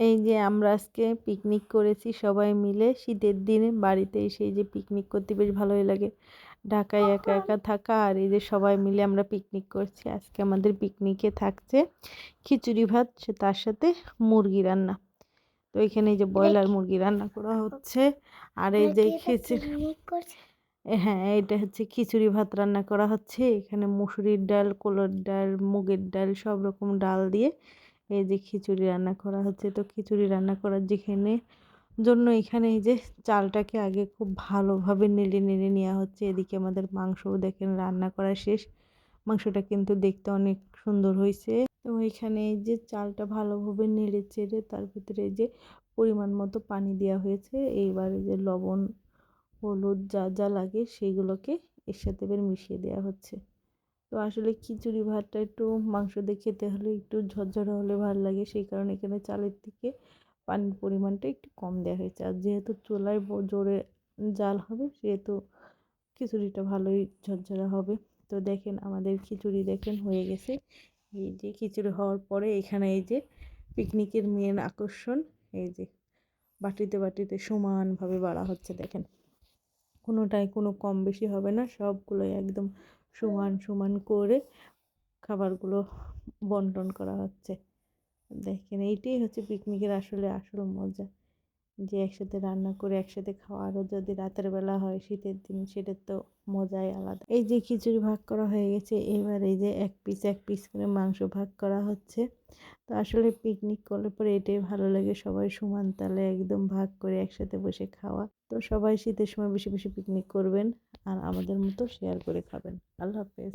এই যে আমরা আজকে পিকনিক করেছি সবাই মিলে শীতের দিনে বাড়িতে এসে এই যে পিকনিক করতে বেশ ভালোই লাগে। ঢাকায় একা একা থাকা আর এই যে সবাই মিলে আমরা পিকনিক করছি। আজকে আমাদের পিকনিকে থাকছে খিচুড়ি ভাত, তার সাথে মুরগি রান্না। তো এখানে এই যে ব্রয়লার মুরগি রান্না করা হচ্ছে। আর এই যে খিচুড়ি, হ্যাঁ এটা হচ্ছে খিচুড়ি ভাত রান্না করা হচ্ছে। এখানে মুসুরির ডাল, কোলর ডাল, মুগের ডাল সব রকম ডাল দিয়ে এই যে খিচুড়ি রান্না করা হচ্ছে। তো খিচুড়ি রান্না করার জন্য এখানে এই যে চালটাকে আগে খুব ভালোভাবে নেড়ে নেড়ে নেওয়া হচ্ছে। এদিকে আমাদের মাংসও দেখেন রান্না করা শেষ। মাংসটা কিন্তু দেখতে অনেক সুন্দর হয়েছে। তো এখানে এই যে চালটা ভালোভাবে নেড়ে চেড়ে তার ভিতরে এই যে পরিমাণ মতো পানি দেওয়া হয়েছে। এইবার এই যে লবণ, হলুদ যা যা লাগে সেগুলোকে এর সাথে এবার মিশিয়ে দেওয়া হচ্ছে। তো আসলে খিচুড়ি ভাতটা একটু মাংস দিয়ে খেতে হলে একটু ঝরঝরে হলে ভালো লাগে, সেই কারণে এখানে চালের থেকে পানির পরিমাণটা একটু কম দেওয়া হয়েছে। আর যেহেতু চুলায় জোরে জাল হবে সেহেতু খিচুড়িটা ভালোই ঝরঝরা হবে। তো দেখেন আমাদের খিচুড়ি দেখেন হয়ে গেছে। এই যে খিচুড়ি হওয়ার পরে এখানে এই যে পিকনিকের মেন আকর্ষণ, এই যে বাটিতে বাটিতে সমানভাবে বাড়া হচ্ছে দেখেন। কোনোটাই কোনো কম বেশি হবে না, সবগুলোই একদম সমান সমান করে খাবারগুলো বন্টন করা হচ্ছে। দেখেন এইটাই হচ্ছে পিকনিকের আসলে আসল মজা, যে একসাথে রান্না করে একসাথে খাওয়া। আরও যদি রাতের বেলা হয় শীতের দিন, সেটার তো মজাই আলাদা। এই যে খিচুড়ি ভাগ করা হয়ে গেছে, এবার এই যে এক পিস করে মাংস ভাগ করা হচ্ছে। তো আসলে পিকনিক করলে পরে এটাই ভালো লাগে, সবাই সমান তালে একদম ভাগ করে একসাথে বসে খাওয়া। তো সবাই শীতের সময় বেশি বেশি পিকনিক করবেন আর আমাদের মতো শেয়ার করে খাবেন। আল্লাহ হাফেজ।